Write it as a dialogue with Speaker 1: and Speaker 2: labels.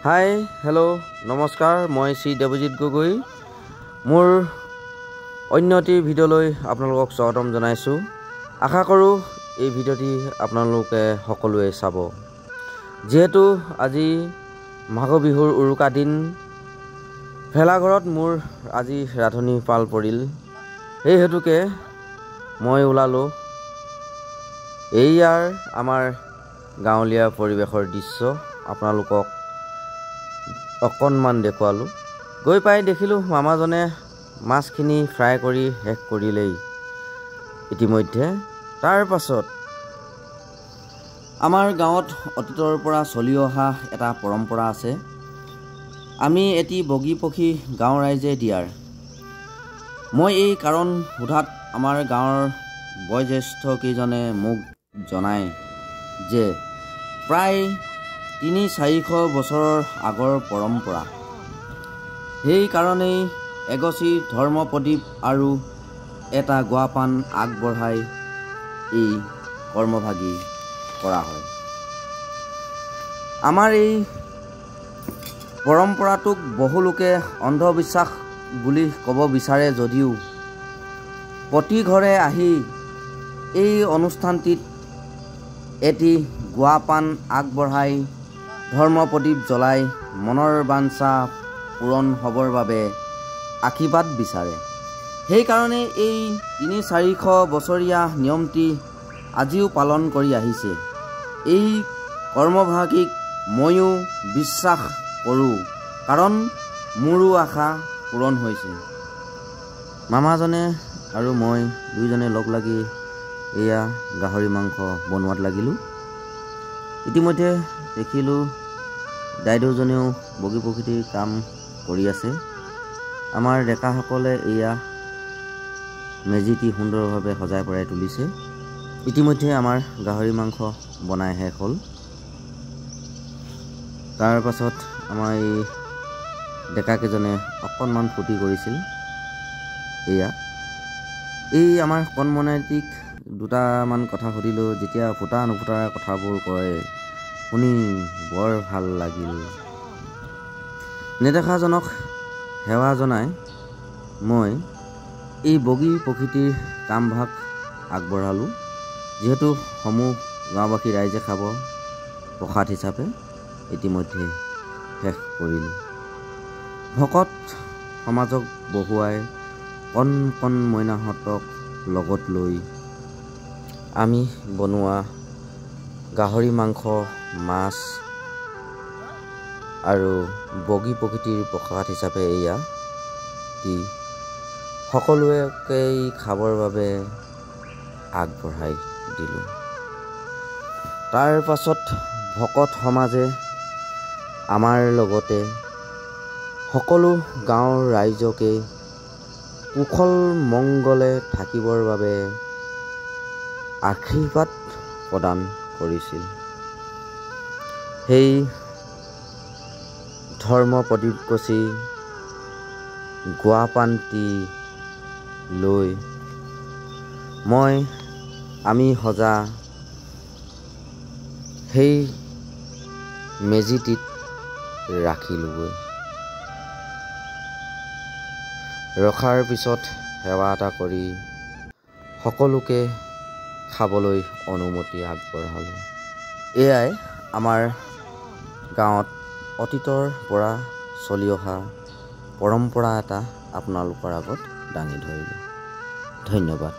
Speaker 1: Hi hello' নমস্কাৰ, মই শ্ৰী দেৱজিৎ গগৈ। মোৰ অন্য এটি ভিডিঅ'লৈ আপোনালোকক স্বাগতম জনাইছোঁ। আশা কৰোঁ এই ভিডিঅ'টি আপোনালোকে সকলোৱে চাব। যিহেতু আজি মাঘ বিহুৰ উৰুকা দিন, ভেলাঘৰত মোৰ আজি ৰাধনি পাল পৰিল। সেই হেতুকে মই ওলালোঁ। এইয়াৰ আমাৰ গাঁৱলীয়া পৰিৱেশৰ দৃশ্য আপোনালোকক অকণমান দেখুৱালোঁ। গৈ পাই দেখিলোঁ মামাজনে মাছখিনি ফ্ৰাই কৰি শেষ কৰিলেই ইতিমধ্যে। তাৰ পাছত আমাৰ গাঁৱত অতীতৰ পৰা চলি অহা এটা পৰম্পৰা আছে। আমি এটি বগী পক্ষী গাঁৱৰ ৰাইজে দিয়াৰ। মই এই কাৰণ সোধাত আমাৰ গাঁৱৰ বয়োজ্যেষ্ঠ কেইজনে মোক জনায় যে প্ৰায় ৩০০-৪০০ বছৰৰ আগৰ পৰম্পৰা। সেইকাৰণেই এগছি ধৰ্ম প্ৰদীপ আৰু এটা গুৱাপাণ আগবঢ়াই এই কৰ্মভাগী কৰা হয়। আমাৰ এই পৰম্পৰাটোক বহুলোকে অন্ধবিশ্বাস বুলি ক'ব বিচাৰে যদিও প্ৰতি ঘৰে আহি এই অনুষ্ঠানটিত এটি গুৱাপাণ আগবঢ়াই ধৰ্ম প্ৰদীপ জ্বলাই মনৰ বাঞ্ছা পূৰণ হ'বৰ বাবে আশীৰ্বাদ বিচাৰে। সেইকাৰণে এই ৩০০-৪০০ বছৰীয়া নিয়মটি আজিও পালন কৰি আহিছে। এই কৰ্মভাগীক ময়ো বিশ্বাস কৰোঁ, কাৰণ মোৰো আশা পূৰণ হৈছে। মামাজনে আৰু মই দুয়োজনে লগ লাগি এয়া গাহৰি মাংস বনোৱাত লাগিলোঁ। ইতিমধ্যে দেখিলোঁ দাইদেউজনেও বগী প্ৰকৃতিৰ কাম কৰি আছে। আমাৰ ডেকাসকলে এয়া মেজিটি সুন্দৰভাৱে সজাই পৰাই তুলিছে। ইতিমধ্যে আমাৰ গাহৰি মাংস বনাই শেষ হ'ল। তাৰ পাছত আমাৰ এই ডেকাকেইজনে অকণমান ফূৰ্তি কৰিছিল। এই আমাৰ কণমনাইটিক দুটামান কথা সুধিলোঁ। যেতিয়া ফুটা নুফুটাৰ কথাবোৰ কয় শুনি বৰ ভাল লাগিল। নেদেখাজনক সেৱা জনাই মই এই বগী প্ৰকৃতিৰ কামভাগ আগবঢ়ালোঁ। যিহেতু সমূহ গাঁওবাসী ৰাইজে খাব, প্ৰসাদ হিচাপে ইতিমধ্যে শেষ কৰিলোঁ। ভকত সমাজক বহুৱাই কণ কণ মইনাহঁতক লগত লৈ আমি বনোৱা গাহৰি মাংস, মাছ আৰু বগী প্ৰকৃতিৰ প্ৰসাদ হিচাপে এয়া দি সকলোকেই খাবৰ বাবে আগবঢ়াই দিলোঁ। তাৰ পাছত ভকত সমাজে আমাৰ লগতে সকলো গাঁৱৰ ৰাইজকে কুশল মংগলে থাকিবৰ বাবে আশীৰ্বাদ প্ৰদান কৰিছিল। সেই ধৰ্ম প্ৰদীপ গছি গুৱাপাণটি লৈ আমি সজা সেই মেজিটিত ৰাখিলোঁগৈ। ৰখাৰ পিছত সেৱা এটা কৰি সকলোকে খাবলৈ অনুমতি আগবঢ়ালোঁ। এয়াই আমাৰ গাঁৱত অতীতৰ পৰা চলি অহা পৰম্পৰা এটা আপোনালোকৰ আগত দাঙি ধৰিলোঁ। ধন্যবাদ।